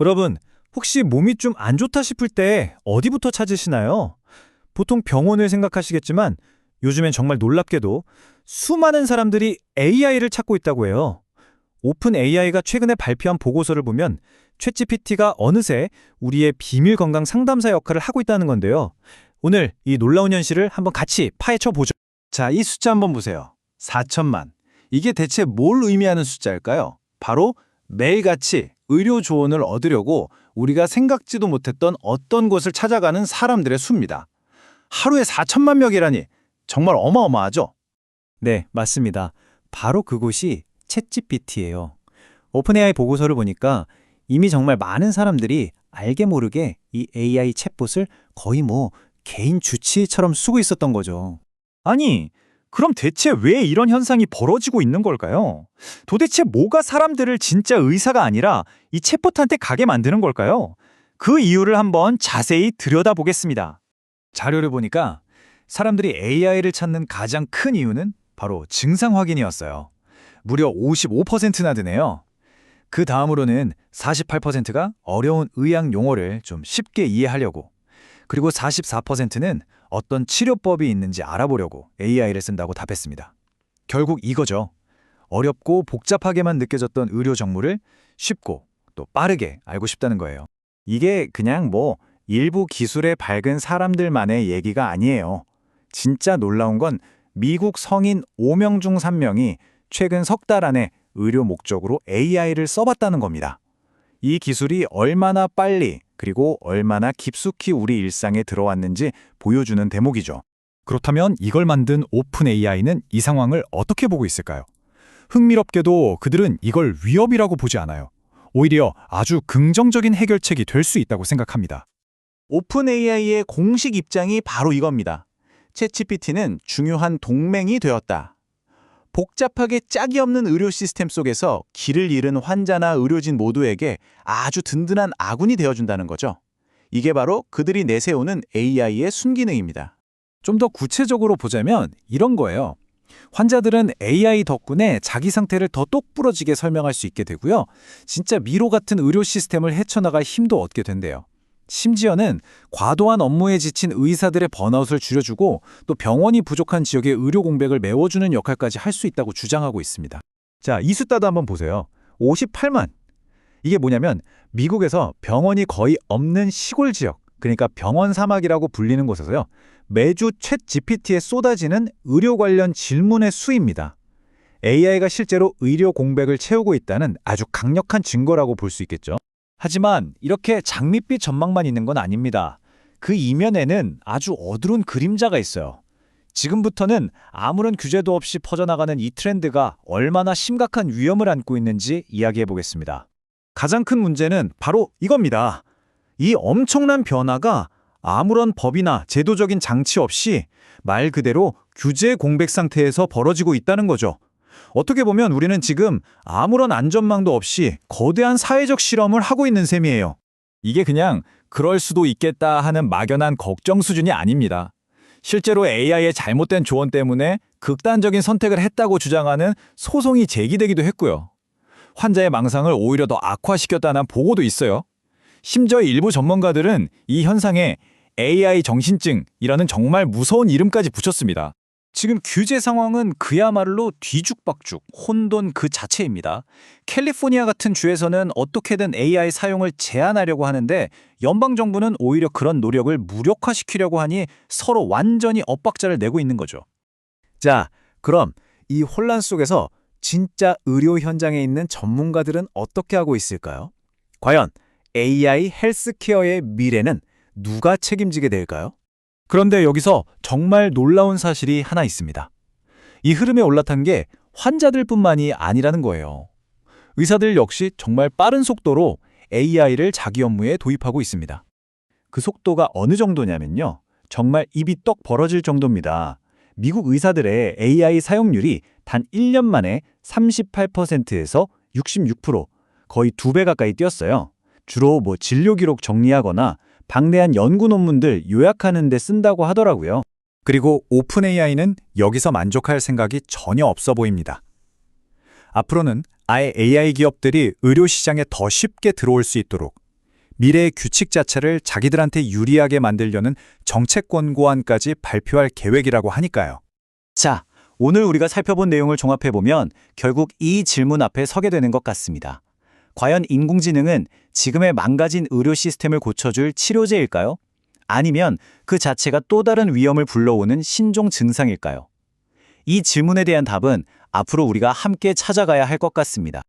여러분, 혹시 몸이 좀 안 좋다 싶을 때 어디부터 찾으시나요? 보통 병원을 생각하시겠지만 요즘엔 정말 놀랍게도 수많은 사람들이 AI를 찾고 있다고 해요. 오픈 AI가 최근에 발표한 보고서를 보면 챗GPT가 어느새 우리의 비밀 건강 상담사 역할을 하고 있다는 건데요. 오늘 이 놀라운 현실을 한번 같이 파헤쳐 보죠. 자, 이 숫자 한번 보세요. 4천만. 이게 대체 뭘 의미하는 숫자일까요? 바로 매일같이 의료 조언을 얻으려고 우리가 생각지도 못했던 어떤 곳을 찾아가는 사람들의 수입니다. 하루에 4천만 명이라니 정말 어마어마하죠? 네, 맞습니다. 바로 그곳이 챗GPT예요. 오픈AI 보고서를 보니까 이미 정말 많은 사람들이 알게 모르게 이 AI 챗봇을 거의 개인 주치의처럼 쓰고 있었던 거죠. 아니, 그럼 대체 왜 이런 현상이 벌어지고 있는 걸까요? 도대체 뭐가 사람들을 진짜 의사가 아니라 이 챗봇한테 가게 만드는 걸까요? 그 이유를 한번 자세히 들여다보겠습니다. 자료를 보니까 사람들이 AI를 찾는 가장 큰 이유는 바로 증상 확인이었어요. 무려 55%나 되네요. 그 다음으로는 48%가 어려운 의학 용어를 좀 쉽게 이해하려고, 그리고 44%는 어떤 치료법이 있는지 알아보려고 AI를 쓴다고 답했습니다. 결국 이거죠. 어렵고 복잡하게만 느껴졌던 의료 정보를 쉽고 또 빠르게 알고 싶다는 거예요. 이게 그냥 일부 기술에 밝은 사람들만의 얘기가 아니에요. 진짜 놀라운 건 미국 성인 5명 중 3명이 최근 석 달 안에 의료 목적으로 AI를 써봤다는 겁니다. 이 기술이 얼마나 빨리 그리고 얼마나 깊숙이 우리 일상에 들어왔는지 보여주는 대목이죠. 그렇다면 이걸 만든 오픈 AI는 이 상황을 어떻게 보고 있을까요? 흥미롭게도 그들은 이걸 위협이라고 보지 않아요. 오히려 아주 긍정적인 해결책이 될 수 있다고 생각합니다. 오픈 AI의 공식 입장이 바로 이겁니다. 챗GPT는 중요한 동맹이 되었다. 복잡하게 짝이 없는 의료 시스템 속에서 길을 잃은 환자나 의료진 모두에게 아주 든든한 아군이 되어준다는 거죠. 이게 바로 그들이 내세우는 AI의 순기능입니다. 좀 더 구체적으로 보자면 이런 거예요. 환자들은 AI 덕분에 자기 상태를 더 똑부러지게 설명할 수 있게 되고요. 진짜 미로 같은 의료 시스템을 헤쳐나갈 힘도 얻게 된대요. 심지어는 과도한 업무에 지친 의사들의 번아웃을 줄여주고 또 병원이 부족한 지역의 의료 공백을 메워주는 역할까지 할 수 있다고 주장하고 있습니다. 자, 이 숫자도 한번 보세요. 58만. 이게 뭐냐면 미국에서 병원이 거의 없는 시골 지역, 그러니까 병원 사막이라고 불리는 곳에서요. 매주 챗 GPT에 쏟아지는 의료 관련 질문의 수입니다. AI가 실제로 의료 공백을 채우고 있다는 아주 강력한 증거라고 볼 수 있겠죠. 하지만 이렇게 장밋빛 전망만 있는 건 아닙니다. 그 이면에는 아주 어두운 그림자가 있어요. 지금부터는 아무런 규제도 없이 퍼져나가는 이 트렌드가 얼마나 심각한 위험을 안고 있는지 이야기해 보겠습니다. 가장 큰 문제는 바로 이겁니다. 이 엄청난 변화가 아무런 법이나 제도적인 장치 없이 말 그대로 규제 공백 상태에서 벌어지고 있다는 거죠. 어떻게 보면 우리는 지금 아무런 안전망도 없이 거대한 사회적 실험을 하고 있는 셈이에요. 이게 그냥 그럴 수도 있겠다 하는 막연한 걱정 수준이 아닙니다. 실제로 AI의 잘못된 조언 때문에 극단적인 선택을 했다고 주장하는 소송이 제기되기도 했고요. 환자의 망상을 오히려 더 악화시켰다는 보고도 있어요. 심지어 일부 전문가들은 이 현상에 AI 정신증이라는 정말 무서운 이름까지 붙였습니다. 지금 규제 상황은 그야말로 뒤죽박죽, 혼돈 그 자체입니다. 캘리포니아 같은 주에서는 어떻게든 AI 사용을 제한하려고 하는데 연방정부는 오히려 그런 노력을 무력화시키려고 하니 서로 완전히 엇박자를 내고 있는 거죠. 자, 그럼 이 혼란 속에서 진짜 의료 현장에 있는 전문가들은 어떻게 하고 있을까요? 과연 AI 헬스케어의 미래는 누가 책임지게 될까요? 그런데 여기서 정말 놀라운 사실이 하나 있습니다. 이 흐름에 올라탄 게 환자들뿐만이 아니라는 거예요. 의사들 역시 정말 빠른 속도로 AI를 자기 업무에 도입하고 있습니다. 그 속도가 어느 정도냐면요. 정말 입이 떡 벌어질 정도입니다. 미국 의사들의 AI 사용률이 단 1년 만에 38%에서 66%, 거의 2배 가까이 뛰었어요. 주로 진료 기록 정리하거나 방대한 연구 논문들 요약하는 데 쓴다고 하더라고요. 그리고 오픈 AI는 여기서 만족할 생각이 전혀 없어 보입니다. 앞으로는 아예 AI 기업들이 의료 시장에 더 쉽게 들어올 수 있도록 미래의 규칙 자체를 자기들한테 유리하게 만들려는 정책 권고안까지 발표할 계획이라고 하니까요. 자, 오늘 우리가 살펴본 내용을 종합해보면 결국 이 질문 앞에 서게 되는 것 같습니다. 과연 인공지능은 지금의 망가진 의료 시스템을 고쳐줄 치료제일까요? 아니면 그 자체가 또 다른 위험을 불러오는 신종 증상일까요? 이 질문에 대한 답은 앞으로 우리가 함께 찾아가야 할 것 같습니다.